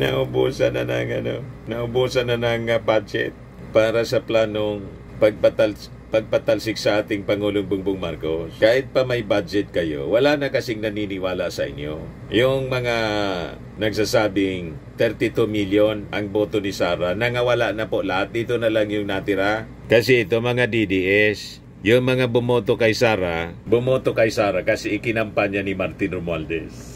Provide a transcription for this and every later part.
Naubusan na ng budget para sa planong pagpatalsik sa ating Pangulong Bongbong Marcos. Kahit pa may budget kayo, wala na kasing naniniwala sa inyo. Yung mga nagsasabing 32 million ang boto ni Sara, nangawala na po lahat. Dito na lang yung natira. Kasi ito mga DDS, yung mga bumoto kay Sara kasi ikinampanya ni Martin Romualdez.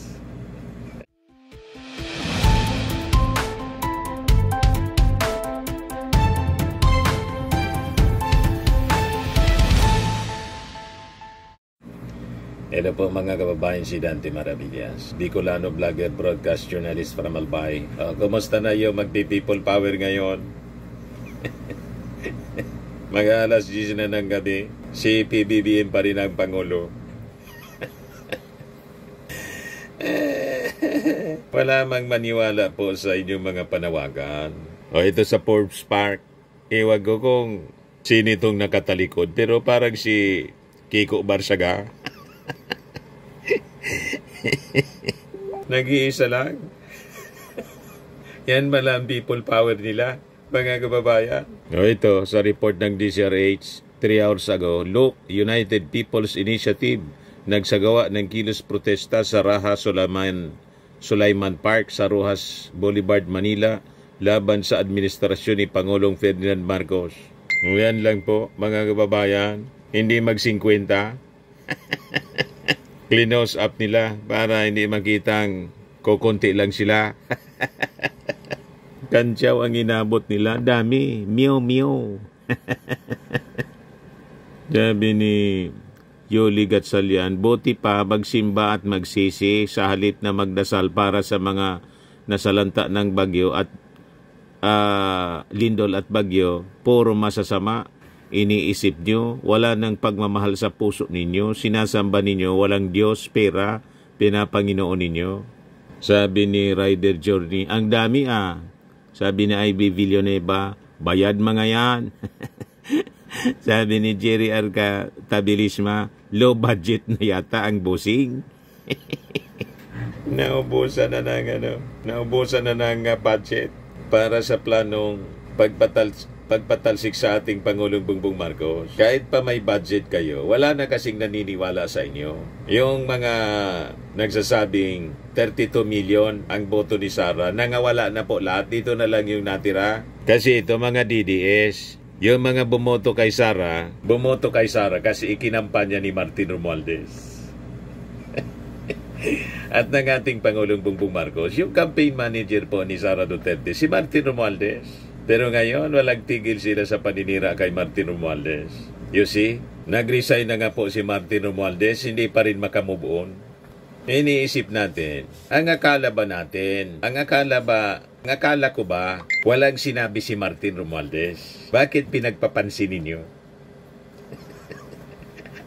Hello po mga kababayan, si Dante Maravillas, Bicolano vlogger, broadcast journalist from Albay. Kumusta na yung magpi-people power ngayon? Mag-alas 10 na ng gabi, si PBBM pa rin ang Pangulo. Wala mang maniwala po sa inyong mga panawagan. Ito sa Forbes Park, ewan ko kung sino itong nakatalikod, pero parang si Kiko Barsaga. Nag-iisa lang. Yan pala ang people power nila, mga kababayan. Ito, sa report ng DCRH, 3 hours ago, look, United People's Initiative nagsagawa ng kilos protesta sa Raha Sulaiman Park sa Rojas Boulevard, Manila, laban sa administrasyon ni Pangulong Ferdinand Marcos. Yan lang po, mga kababayan. Hindi mag-50. Cleanose up nila para hindi makitang kukunti lang sila. Kantsaw ang inabot nila. Dami. Meow meow. Sabi ni Yoli Gatchalian, buti pa magsimba at magsisi sa halip na magdasal para sa mga nasalanta ng bagyo at lindol at bagyo. Puro masasama. Iniisip nyo, wala ng pagmamahal sa puso ninyo, sinasamba ninyo, walang Diyos, pera, pinapanginoon ninyo. Sabi ni Rider Journey, ang dami Sabi ni Ivy Villanueva, bayad mga yan. Sabi ni Jerry Arca Tabilisma, low budget na yata ang busing. Naubusan na ng budget para sa planong pagpatalsik sa ating Pangulong Bongbong Marcos. Kahit pa may budget kayo, wala na kasing naniniwala sa inyo. Yung mga nagsasabing 32 million ang boto ni Sara, nangawala na po lahat. Dito na lang yung natira. Kasi ito mga DDS, yung mga bumoto kay Sara kasi ikinampanya ni Martin Romualdez. At ng ating Pangulong Bongbong Marcos, yung campaign manager po ni Sara Duterte, si Martin Romualdez. Pero ngayon, walang tigil sila sa paninira kay Martin Romualdez. You see, nag-resign na nga po si Martin Romualdez, hindi pa rin makamove on. Iniisip natin, ang akala ko ba, walang sinabi si Martin Romualdez? Bakit pinagpapansin ninyo?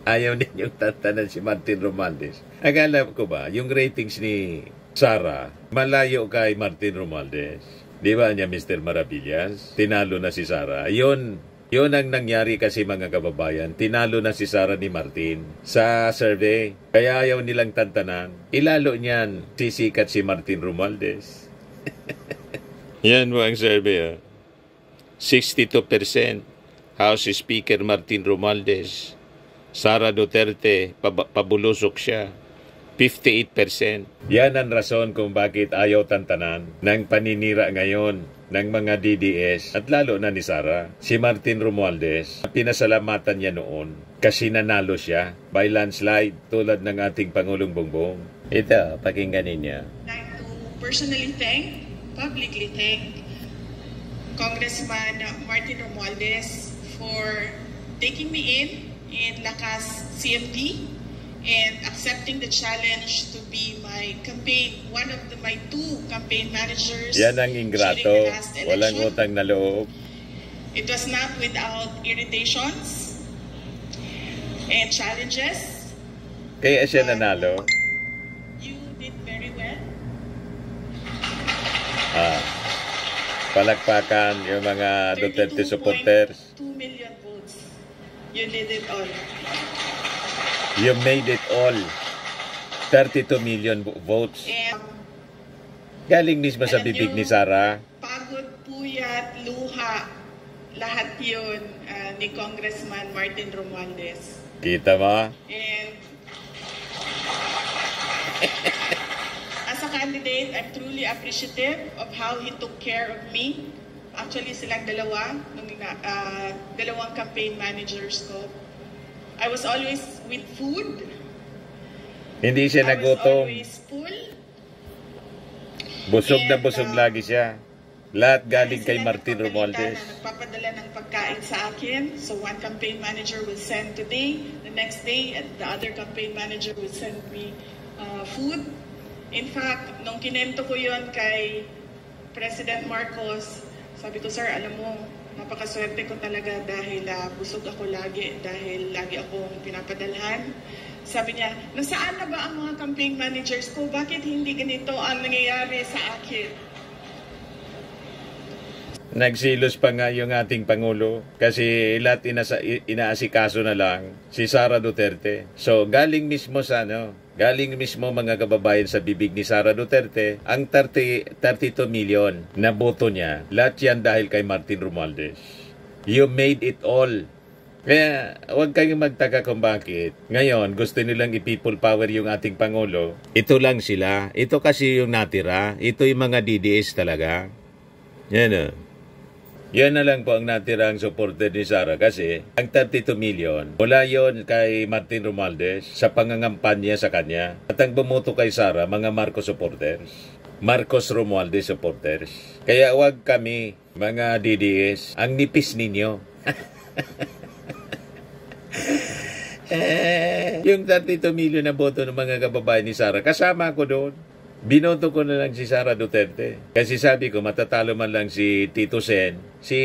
Ayaw ninyong tatanan si Martin Romualdez. Akala ko ba, yung ratings ni Sara, malayo kay Martin Romualdez. Di ba niya, Mr. Maravillas? Tinalo na si Sara. Yun ang nangyari kasi mga kababayan. Tinalo na si Sara ni Martin sa survey. Kaya ayaw nilang tantanan. Ilalo niyan, sisikat si Martin Romualdez. Yan mo ang survey. 62% House Speaker Martin Romualdez. Sara Duterte, pabulusok siya. 58%. Yan ang rason kung bakit ayaw tantanan ng paninira ngayon ng mga DDS at lalo na ni Sara. Si Martin Romualdez, pinasalamatan niya noon kasi nanalo siya by landslide tulad ng ating Pangulong Bongbong. Ito, pakinggan niya. I'd like to personally publicly thank Congressman Martin Romualdez for taking me in Lakas CFD and accepting the challenge to be one of my 2 campaign managers. Yan ang ingrato, walang utang na loob. It was not without irritations and challenges. Kaya siya nanalo. You did very well. Palakpakan yung mga Duterte supporters. 2 million votes. You did it all. You made it all. 32 million votes. Galing mismo sa Alam bibig nyo, ni Sara. Pagod, puyat, luha, lahat yun ni Congressman Martin Romualdez. Kita mo? And as a candidate, I'm truly appreciative of how he took care of me. Actually, silang dalawa, dalawang campaign managers ko. I was always with food. Hindi siya I was nagutom. always full. Busog na And, busog lagi siya. Lahat galing Kasi kay sila Martin nagpapalitan Romualdez. na nagpapadala ng pagkain sa akin. So one campaign manager will send today, the next day, and the other campaign manager will send me food. In fact, nung kinento ko yon kay President Marcos, sabi ko, sir, alam mo, napakaswerte ko talaga dahil busog ako lagi, dahil lagi akong pinapadalhan. Sabi niya, nasaan na ba ang mga campaign managers ko? Bakit hindi ganito ang nangyayari sa akin? Nagsilos pa nga yung ating Pangulo kasi lahat inaasikaso na lang si Sara Duterte. So galing mismo sa galing mismo mga kababayan sa bibig ni Sara Duterte ang 32 million na boto niya. Lahat yan dahil kay Martin Romualdez. You made it all. Kaya huwag kayong magtaka kung bakit. Ngayon, gusto nilang i-people power yung ating Pangulo. Ito lang sila. Ito kasi yung natira. Ito yung mga DDS talaga. Yan o. Yan na lang po ang natirang supporter ni Sara kasi ang 32 million, mula yon kay Martin Romualdez sa pangangampanya sa kanya. At ang bumoto kay Sara, mga Marcos supporters. Marcos Romualdez supporters. Kaya wag kami, mga DDS, ang nipis ninyo. Yung 32 million na boto ng mga kababayan ni Sara, kasama ko doon. Binoto ko na lang si Sara Duterte. Kasi sabi ko, matatalo man lang si Tito Sen. Si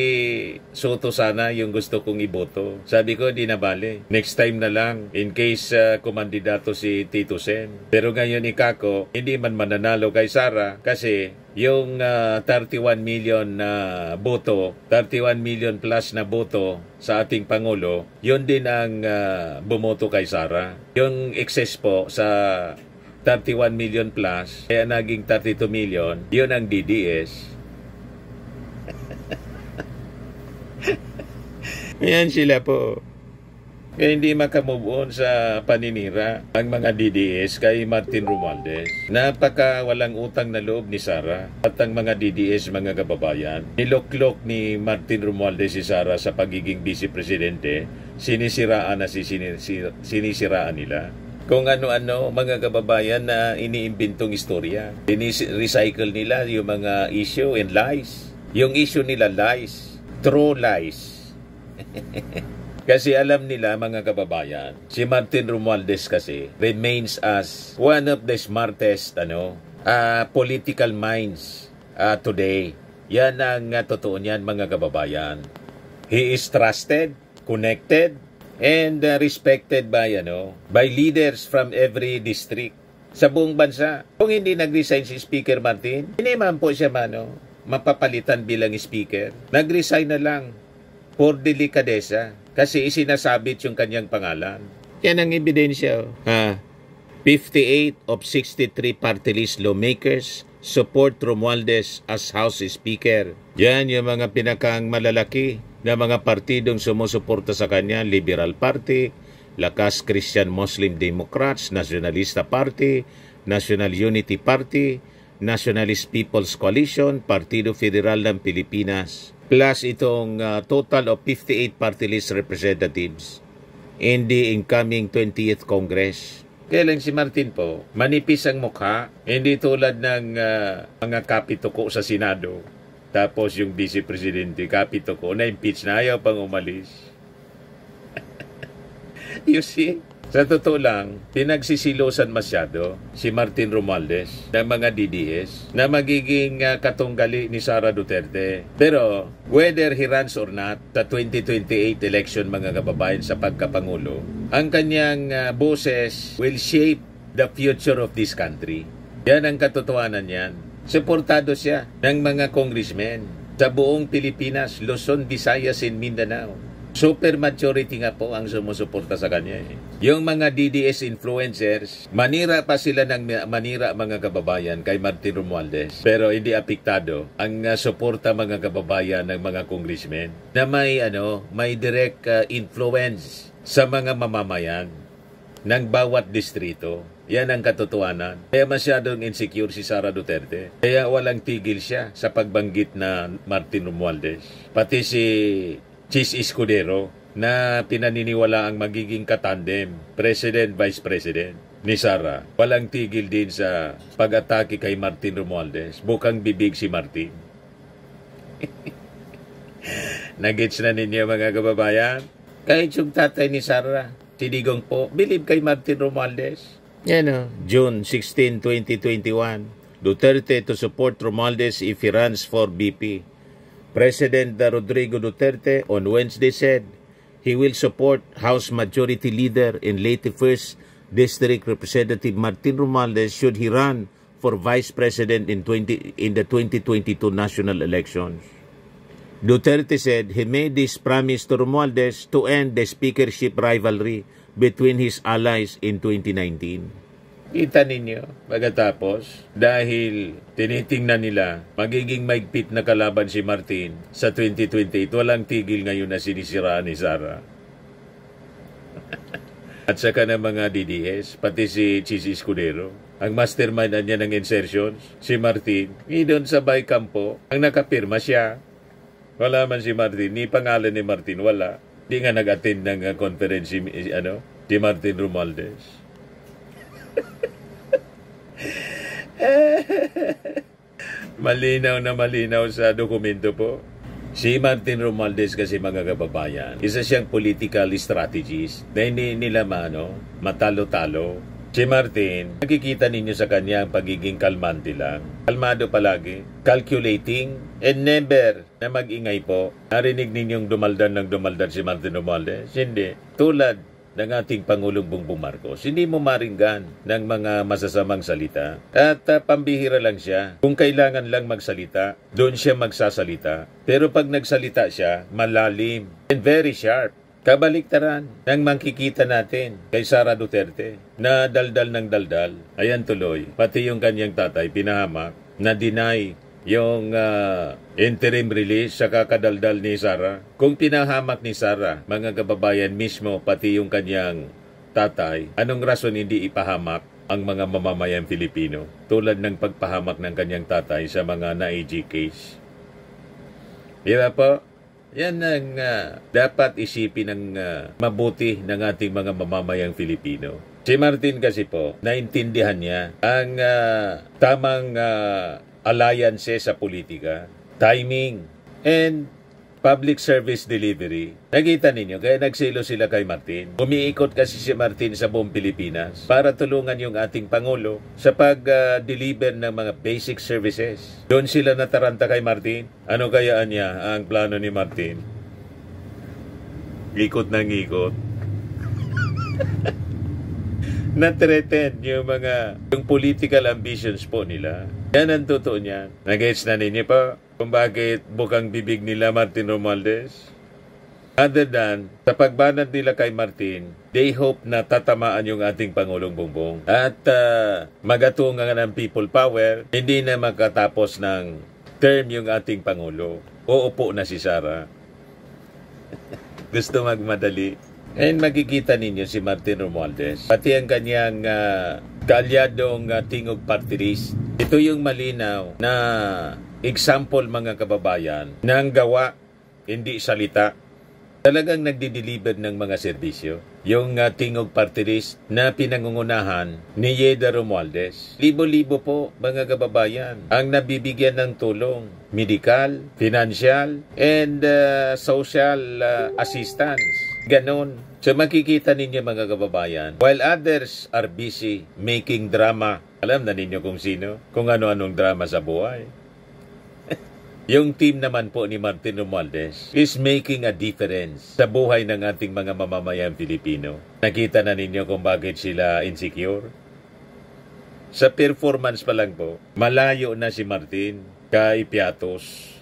Soto sana yung gusto kong iboto. Sabi ko, di na bale. Next time na lang, in case kumandidato si Tito Sen. Pero ngayon ikako, hindi man mananalo kay Sara kasi yung 31 million na boto, 31 million plus na boto sa ating Pangulo, yun din ang bumoto kay Sara. Yung excess po sa 31 million plus, kaya naging 32 million, yun ang DDS. Yan sila po. Kaya hindi makamove on sa paninira ang mga DDS kay Martin Romualdez. Napaka walang utang na loob ni Sara at ang mga DDS, mga kababayan. Niloklok ni Martin Romualdez si Sara sa pagiging vice-presidente, sinisiraan na sinisiraan nila. Kung ano-ano, mga kababayan na iniimbintong istorya. Recycle nila yung mga issue and lies. Yung issue nila lies. True lies. Kasi alam nila, mga kababayan, si Martin Romualdez kasi remains as one of the smartest political minds today. Yan ang totoo niyan, mga kababayan. He is trusted, connected, and respected by leaders from every district sa buong bansa. Kung hindi nag-resign si Speaker Martin, hindi man po siya mapapalitan bilang speaker. Nag-resign na lang for delikadesa kasi isinasabit yung kanyang pangalan. Yan ang ebidensya. 58 of 63 party list lawmakers support Romualdez as House Speaker. Yan yung mga pinakang malalaki na mga partidong sumusuporta sa kanya: Liberal Party, Lakas Christian Muslim Democrats, Nationalista Party, National Unity Party, Nationalist People's Coalition, Partido Federal ng Pilipinas, plus itong total of 58 party list representatives in the incoming 20th Congress. Kaya lang si Martin po, manipis ang mukha, hindi tulad ng mga kapituko sa Senado. Tapos yung Vice Presidente, kapito ko, na-impeach na, ayaw pang umalis. You see? Sa totoo lang, pinagsisilosan masyado si Martin Romualdez ng mga DDS na magiging katunggali ni Sara Duterte. Pero whether he runs or not sa 2028 election, mga kababayan, sa pagkapangulo, ang kanyang boses will shape the future of this country. Yan ang katotohanan yan. Suportado siya ng mga congressmen sa buong Pilipinas, Luzon, Visayas, and Mindanao. Super majority nga po ang sumusuporta sa kanya. Yung mga DDS influencers, manira pa sila ng manira mga kababayan kay Martin Romualdez. Pero hindi apektado ang suporta mga kababayan ng mga congressmen na may direct influence sa mga mamamayan ng bawat distrito. Yan ang katotohanan. Kaya masyadong insecure si Sara Duterte. Kaya walang tigil siya sa pagbanggit na Martin Romualdez. Pati si Chis Escudero na pinaniniwala ang magiging katandem, President, Vice President ni Sara. Walang tigil din sa pag-atake kay Martin Romualdez. Bukang bibig si Martin. Nagets na ninyo mga kababayan? Kahit yung tatay ni Sara, si Digong po, believe kay Martin Romualdez. Yan June 16, 2021. Duterte to support Romualdez if he runs for VP. President Rodrigo Duterte on Wednesday said he will support House Majority Leader and late 1st District Representative Martin Romualdez should he run for Vice President in the 2022 national elections. Duterte said he made this promise to Romualdez to end the speakership rivalry between his allies in 2019. Kita ninyo, pagkatapos, dahil tinitingnan nila, magiging maigpit na kalaban si Martin sa 2028, walang tigil ngayon na sinisiraan ni Sara. At saka ng mga DDS, pati si Chis Escudero, ang mastermind niya ng insertions, si Martin, doon sa Baycampo, ang nakapirma siya. Wala man si Martin, ni pangalan ni Martin, wala. Di nga nag-attend ng conference si Martin Romualdez. Malinaw na malinaw sa dokumento po. Si Martin Romualdez kasi mga kababayan, isa siyang political strategist na hindi nila matalo-talo. Si Martin, nakikita ninyo sa kanya ang pagiging kalmante lang. Kalmado palagi, calculating, and never na mag-ingay po. Narinig ninyong dumaldal si Martin Romualdez? Hindi. Tulad ng ating Pangulong Bongbong Marcos, hindi mo maringgan ng mga masasamang salita. At pambihira lang siya. Kung kailangan lang magsalita, doon siya magsasalita. Pero pag nagsalita siya, malalim and very sharp. Kabaliktaran ng makikita natin kay Sara Duterte na daldal ng daldal. Ayan tuloy, pati yung kanyang tatay pinahamak na deny yung interim release sa kakadaldal ni Sara. Kung pinahamak ni Sara, mga kababayan mismo, pati yung kanyang tatay, anong rason hindi ipahamak ang mga mamamayang Filipino tulad ng pagpahamak ng kanyang tatay sa mga na-AG case? Di ba po? Yan ang dapat isipin ng mabuti ng ating mga mamamayang Filipino. Si Martin kasi po, naintindihan niya ang tamang alliances sa politika, timing, and public service delivery. Nakita ninyo, kaya nagsilo sila kay Martin. Umiikot kasi si Martin sa buong Pilipinas para tulungan yung ating Pangulo sa pag-deliver ng mga basic services. Doon sila nataranta kay Martin. Ano kayaan niya ang plano ni Martin? Ikot ng ikot. Na-threaten yung political ambitions po nila. Yan ang totoo niyan. Nag-gets na ninyo pa kung bakit bukang bibig nila Martin Romualdez? Other than, sa pagbanat nila kay Martin, they hope na tatamaan yung ating Pangulong Bongbong. At magatungan ng people power, hindi na makatapos ng term yung ating Pangulo. Uupo na si Sara. Gusto magmadali. And makikita ninyo si Martin Romualdez, pati ang kanyang kaalyadong tingog party list. Ito yung malinaw na example mga kababayan ng gawa, hindi salita. Talagang nagdi-deliver ng mga serbisyo. Yung tingog party list na pinangungunahan ni Yeda Romualdez. Libo-libo po mga kababayan ang nabibigyan ng tulong, medical, financial, and social assistance. Ganon. So makikita ninyo mga kababayan, while others are busy making drama, alam na ninyo kung sino, kung ano-anong drama sa buhay. Yung team naman po ni Martin Romualdez is making a difference sa buhay ng ating mga mamamayan Filipino. Nakita na ninyo kung bakit sila insecure? Sa performance pa lang po, malayo na si Martin kay Piatos.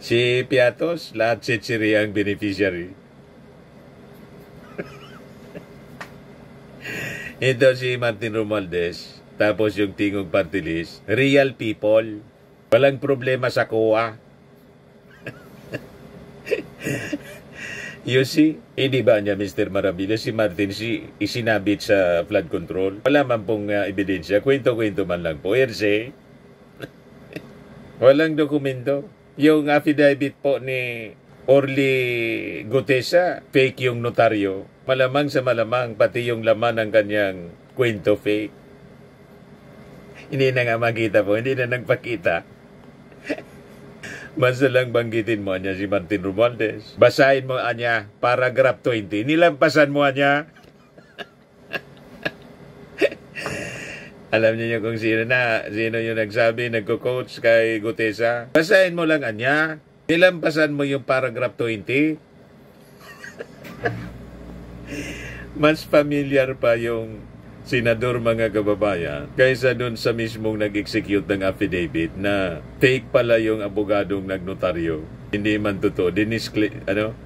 Si Piatos, lahat sitsiri ang beneficiary. Ito si Martin Romualdez, tapos yung Tingog Party List, real people. Walang problema sa COA. You see, hindi ba niya Mr. Marabilla, si Martin isinabit sa flood control? Wala man pong ebidensya, kwento-kwento man lang po. Hearsay. Walang dokumento. Yung affidavit po ni Orly Gutesa, fake yung notaryo. Malamang sa malamang, pati yung laman ng kanyang kwento fake. Hindi na nga makita po, hindi na nagpakita. Basta lang banggitin mo niya si Martin Romualdez. Basahin mo niya, paragraph 20. Nilampasan mo niya. Alam niyo kung sino yung nagsabi, nagko-coach kay Gutesa. Basahin mo lang niya. Nilampasan mo yung paragraph 20. Mas familiar pa yung senador mga kababayan kaysa dun sa mismong nag-execute ng affidavit na fake pala yung abogadong nagnotaryo. Hindi man totoo.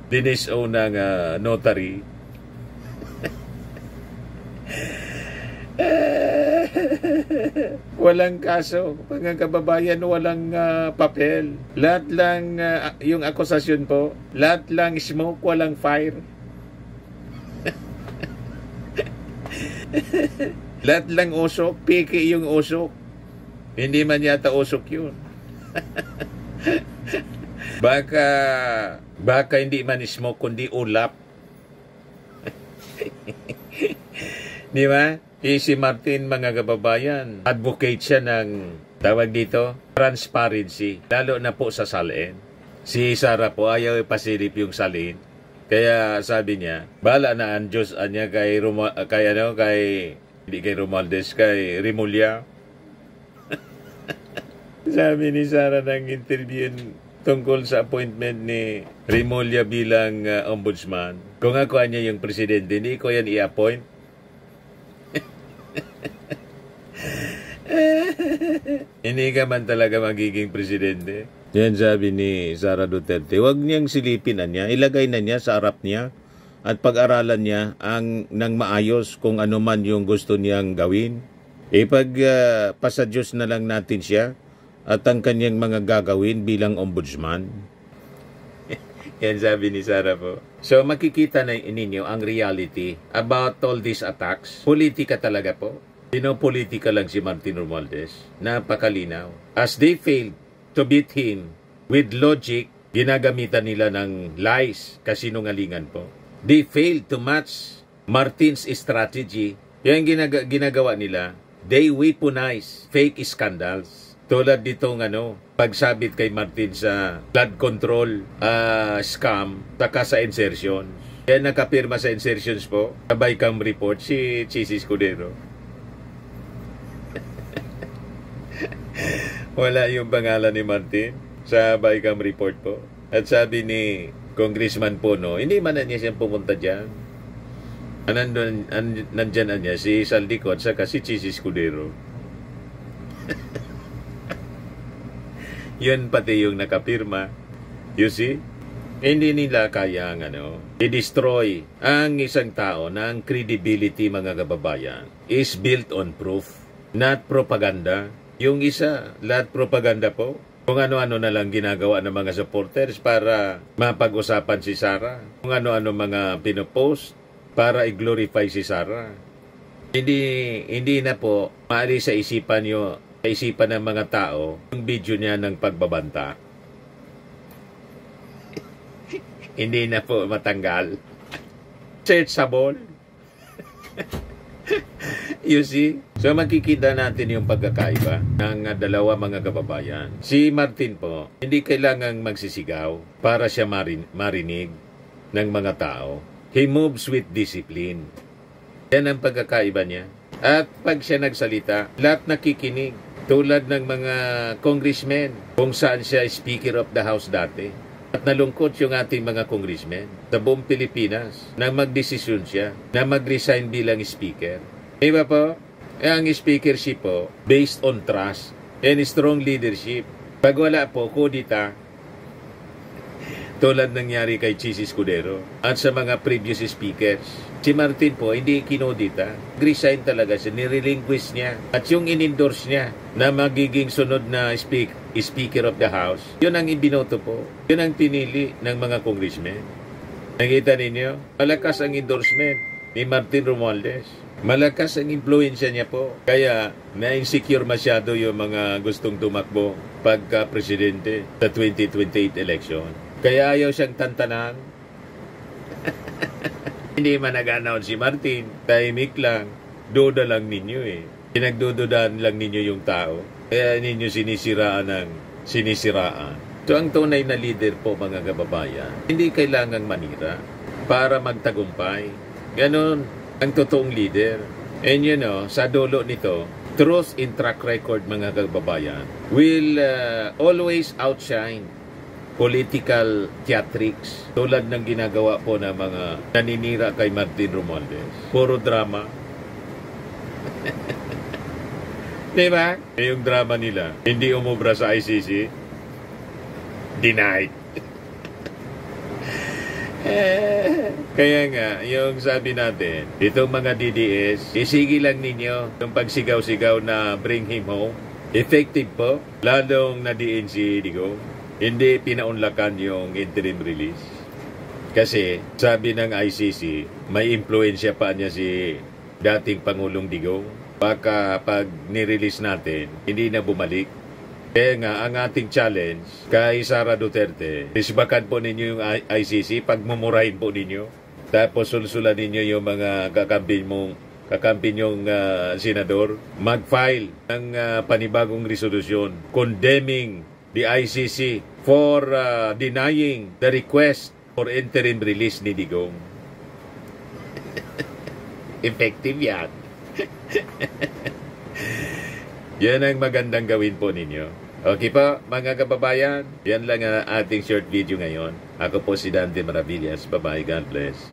Dinis-own ng notary. Walang kaso, mga kababayan, walang papel. Lahat lang yung akusasyon po, lahat lang smoke, walang fire. Lahat lang usok, piki yung usok. Hindi man yata usok yun. Baka hindi man smoke kundi ulap. Di ba? Si Martin, mga kababayan, advocate siya ng, tawag dito, transparency, lalo na po sa salin. Si Sara po, ayaw ipasilip yung salin. Kaya sabi niya, bahala na ang Diyos niya hindi kay Romualdez, kay Rimulya. Sabi ni Sara ng interview tungkol sa appointment ni Rimulya bilang ombudsman. Kung ako niya yung presidente, hindi ko yan i-appoint. Hindi ka man talaga magiging presidente. Yan sabi ni Sara Duterte. Huwag niyang silipin niya, ilagay na niya sa harap niya at pag-aralan niya nang maayos kung ano man yung gusto niyang gawin. Pasadyos na lang natin siya at ang kanyang mga gagawin bilang ombudsman. Yan sabi ni Sara po. So makikita na ninyo ang reality about all these attacks. Politika talaga po. Pinopolitika lang si Martin Romualdez. Napakalinaw. As they failed to beat him with logic, ginagamitan nila ng lies, kasinungalingan po. They failed to match Martin's strategy. Yan ginagawa nila. They weaponize fake scandals. Tulad ditong pagsabit kay Martin sa blood control scam, taka sa insertion. Yan nakapirma sa insertions po. Sabay cam report si Chis Escudero. Wala yung pangalan ni Martin sa Bycam report po. At sabi ni Congressman Puno, hindi man na niya siyang pumunta dyan. Nandyan na niya si Saldicot saka si Chis Escudero. Yun pati yung nakapirma. You see? Hindi nila kaya i-destroy ang isang tao na ang credibility, mga kababayan, is built on proof, not propaganda. Yung isa, lahat propaganda po. Kung ano-ano na lang ginagawa ng mga supporters para mapag-usapan si Sara. Kung ano-ano mga pinopost para i-glorify si Sara. Hindi na po maaari sa isipan ng mga tao yung video niya ng pagbabanta. Hindi na po matanggal. Searchable. You see? So makikita natin yung pagkakaiba ng dalawa, mga kababayan. Si Martin po, hindi kailangang magsisigaw para siya marinig ng mga tao. He moves with discipline. Yan ang pagkakaiba niya. At pag siya nagsalita, lahat nakikinig. Tulad ng mga congressmen kung saan siya Speaker of the House dati. At nalungkot yung ating mga congressmen sa buong Pilipinas na magdesisyon siya na mag-resign bilang speaker. Diba po? Ang speakership po, based on trust and strong leadership. Pag wala po, kudita, Tulad nangyari kay Chis Escudero at sa mga previous speakers. Si Martin po, hindi kinodita. Resign talaga siya, nirelinquish niya. At yung in-endorse niya na magiging sunod na Speaker of the House, yun ang ibinoto po. Yun ang pinili ng mga congressmen. Nakita ninyo? Malakas ang endorsement ni Martin Romualdez. Malakas ang impluensya niya po. Kaya na-insecure masyado yung mga gustong tumakbo pagka-presidente sa 2028 election. Kaya ayaw siyang tantanan. Hindi man nag-announce si Martin. Tahimik lang. Duda lang ninyo eh. Pinagdududaan lang ninyo yung tao. Kaya ninyo sinisiraan ng sinisiraan. So ang tunay na leader po mga kababayan, hindi kailangang manira para magtagumpay. Ganon ang totoong leader. And you know, sa dulo nito, truth in track record mga kababayan will always outshine political theatrics tulad ng ginagawa po ng mga naninira kay Martin Romualdez. Puro drama. Diba? Yung drama nila, hindi umubra sa ICC. Denied. Kaya nga, yung sabi natin, itong mga DDS, isigi lang ninyo yung pagsigaw-sigaw na bring him home. Effective po, lalong na-DN si Digong. Hindi pinaunlakan yung interim release. Kasi, sabi ng ICC, may impluensya pa niya si dating Pangulong Digong. Baka pag nirelease natin, hindi na bumalik. Kaya nga, ang ating challenge kay Sara Duterte, isbakan po ninyo yung ICC, pagmumurahin po ninyo. Tapos sulsulan ninyo yung mga kakampi nyong senador. Mag-file ng panibagong resolusyon condemning the ICC for denying the request for interim release ni Digong. Effective yan. Yan ang magandang gawin po ninyo. Okay po, mga kababayan, yan lang ang ating short video ngayon. Ako po si Dante Maravillas. Bye-bye. God bless.